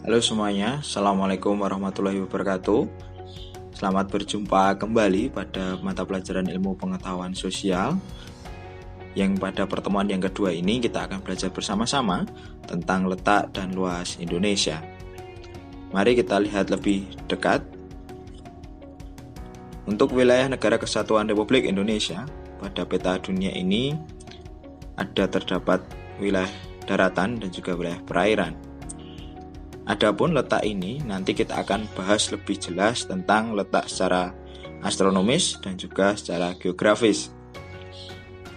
Halo semuanya, Assalamualaikum warahmatullahi wabarakatuh. Selamat berjumpa kembali pada mata pelajaran ilmu pengetahuan sosial. Yang pada pertemuan yang kedua ini kita akan belajar bersama-sama tentang letak dan luas Indonesia. Mari kita lihat lebih dekat. Untuk wilayah Negara Kesatuan Republik Indonesia, pada peta dunia ini terdapat wilayah daratan dan juga wilayah perairan. Adapun letak ini nanti kita akan bahas lebih jelas tentang letak secara astronomis dan juga secara geografis.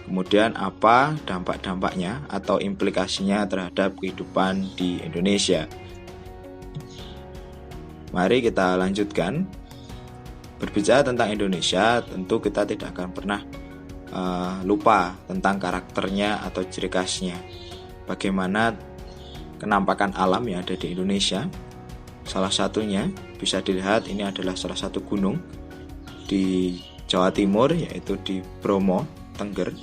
Kemudian apa dampak-dampaknya atau implikasinya terhadap kehidupan di Indonesia. Mari kita lanjutkan. Berbicara tentang Indonesia, tentu kita tidak akan pernah lupa tentang karakternya atau ciri khasnya. Bagaimana kenampakan alam yang ada di Indonesia. Salah satunya bisa dilihat ini adalah salah satu gunung di Jawa Timur, yaitu di Bromo, Tengger.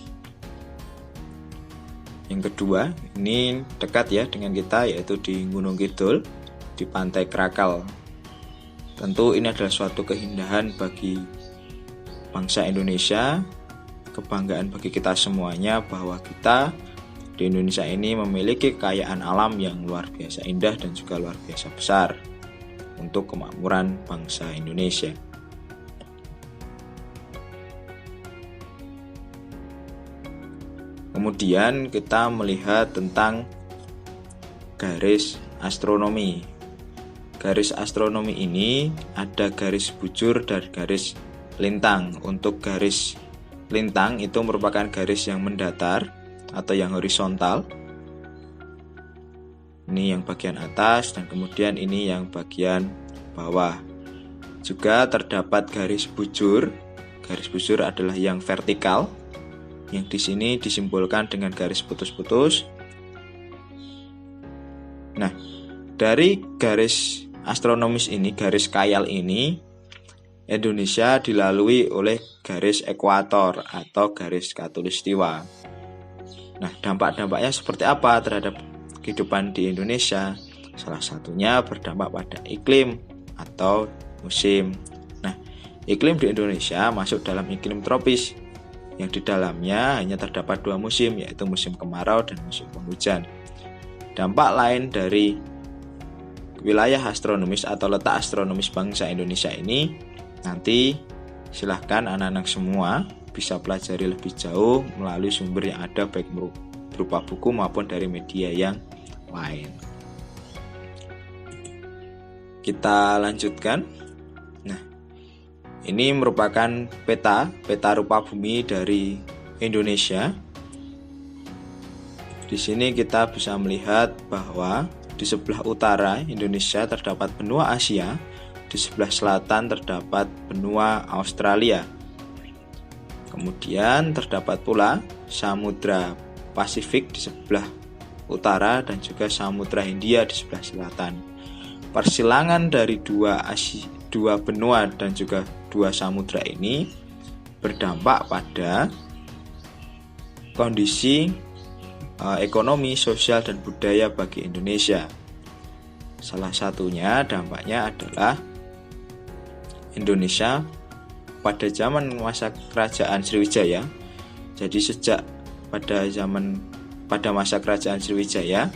Yang kedua, ini dekat ya dengan kita, yaitu di Gunung Kidul, di Pantai Krakal. Tentu ini adalah suatu keindahan bagi bangsa Indonesia, kebanggaan bagi kita semuanya bahwa kita di Indonesia ini memiliki kekayaan alam yang luar biasa indah dan juga luar biasa besar untuk kemakmuran bangsa Indonesia. Kemudian kita melihat tentang garis astronomi. Garis astronomi ini ada garis bujur dan garis lintang. Untuk garis lintang itu merupakan garis yang mendatar atau yang horizontal. Ini yang bagian atas dan kemudian ini yang bagian bawah. Juga terdapat garis bujur. Garis bujur adalah yang vertikal, yang di sini disimbolkan dengan garis putus-putus. Nah, dari garis astronomis ini, garis khayal ini, Indonesia dilalui oleh garis ekuator atau garis khatulistiwa. Nah, dampak-dampaknya seperti apa terhadap kehidupan di Indonesia? Salah satunya berdampak pada iklim atau musim. Nah, iklim di Indonesia masuk dalam iklim tropis, yang di dalamnya hanya terdapat dua musim, yaitu musim kemarau dan musim penghujan. Dampak lain dari wilayah astronomis atau letak astronomis bangsa Indonesia ini, nanti silahkan anak-anak semua bisa pelajari lebih jauh melalui sumber yang ada, baik berupa buku maupun dari media yang lain. Kita lanjutkan. Nah, ini merupakan peta rupa bumi dari Indonesia. Di sini kita bisa melihat bahwa di sebelah utara Indonesia terdapat benua Asia, di sebelah selatan terdapat benua Australia. Kemudian terdapat pula Samudra Pasifik di sebelah utara dan juga Samudra Hindia di sebelah selatan. Persilangan dari dua benua dan juga dua samudra ini berdampak pada kondisi ekonomi, sosial, dan budaya bagi Indonesia. Salah satunya dampaknya adalah Indonesia pada zaman masa kerajaan Sriwijaya. Jadi sejak pada masa kerajaan Sriwijaya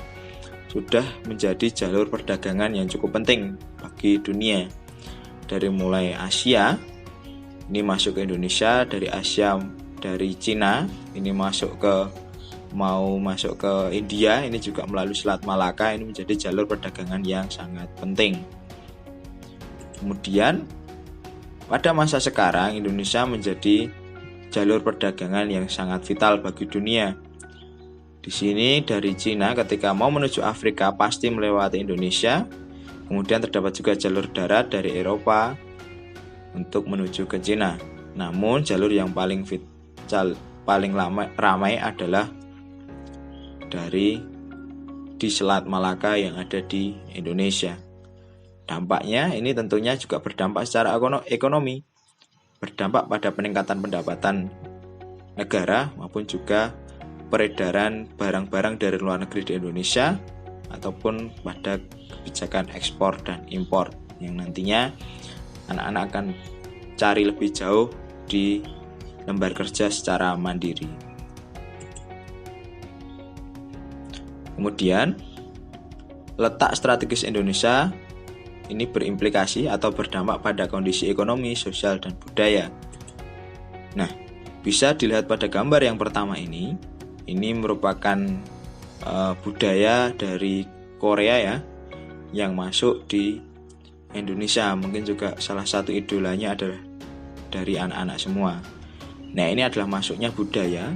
sudah menjadi jalur perdagangan yang cukup penting bagi dunia. Dari mulai Asia ini masuk ke Indonesia, dari Asia, dari Cina ini masuk ke India, ini juga melalui Selat Malaka, ini menjadi jalur perdagangan yang sangat penting. Kemudian pada masa sekarang Indonesia menjadi jalur perdagangan yang sangat vital bagi dunia. Di sini dari Cina ketika mau menuju Afrika pasti melewati Indonesia. Kemudian terdapat juga jalur darat dari Eropa untuk menuju ke Cina. Namun jalur yang paling ramai adalah di Selat Malaka yang ada di Indonesia. Dampaknya ini tentunya juga berdampak secara ekonomi, berdampak pada peningkatan pendapatan negara maupun juga peredaran barang-barang dari luar negeri di Indonesia ataupun pada kebijakan ekspor dan impor yang nantinya anak-anak akan cari lebih jauh di lembar kerja secara mandiri. Kemudian, letak strategis Indonesia ini berimplikasi atau berdampak pada kondisi ekonomi, sosial, dan budaya. Nah, bisa dilihat pada gambar yang pertama ini merupakan budaya dari Korea ya, yang masuk di Indonesia. Mungkin juga salah satu idolanya adalah dari anak-anak semua. Nah, ini adalah masuknya budaya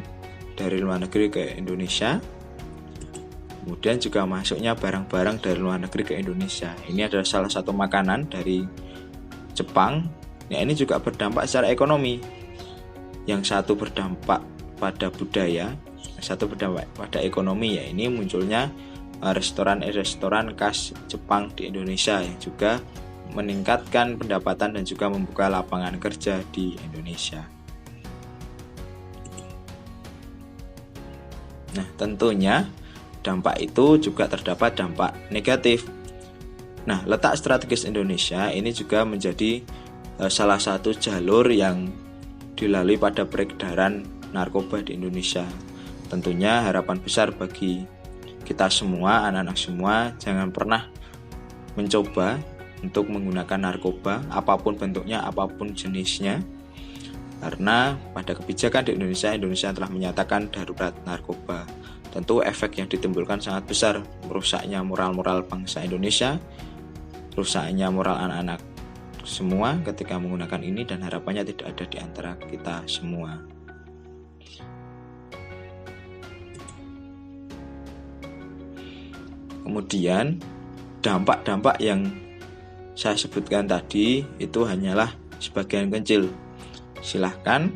dari luar negeri ke Indonesia. Kemudian juga masuknya barang-barang dari luar negeri ke Indonesia. Ini adalah salah satu makanan dari Jepang. Nah, ini juga berdampak secara ekonomi. Yang satu berdampak pada budaya, yang satu berdampak pada ekonomi, ya ini munculnya restoran-restoran khas Jepang di Indonesia yang juga meningkatkan pendapatan dan juga membuka lapangan kerja di Indonesia. Nah, tentunya dampak itu juga terdapat dampak negatif. Nah, letak strategis Indonesia ini juga menjadi salah satu jalur yang dilalui pada peredaran narkoba di Indonesia. Tentunya harapan besar bagi kita semua, anak-anak semua, jangan pernah mencoba untuk menggunakan narkoba, apapun bentuknya, apapun jenisnya. Karena pada kebijakan di Indonesia telah menyatakan darurat narkoba. Tentu efek yang ditimbulkan sangat besar, merusaknya moral-moral bangsa Indonesia, rusaknya moral anak-anak semua ketika menggunakan ini, dan harapannya tidak ada di antara kita semua. Kemudian dampak-dampak yang saya sebutkan tadi itu hanyalah sebagian kecil. Silahkan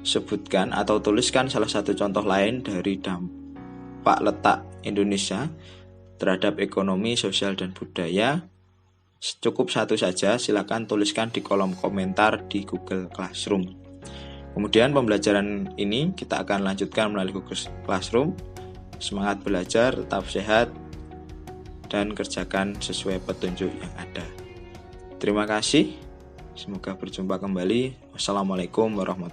sebutkan atau tuliskan salah satu contoh lain dari dampak letak Indonesia terhadap ekonomi, sosial, dan budaya. Cukup satu saja, silakan tuliskan di kolom komentar di Google Classroom. Kemudian pembelajaran ini kita akan lanjutkan melalui Google Classroom. Semangat belajar, tetap sehat, dan kerjakan sesuai petunjuk yang ada. Terima kasih, semoga berjumpa kembali. Wassalamualaikum warahmatullahi wabarakatuh.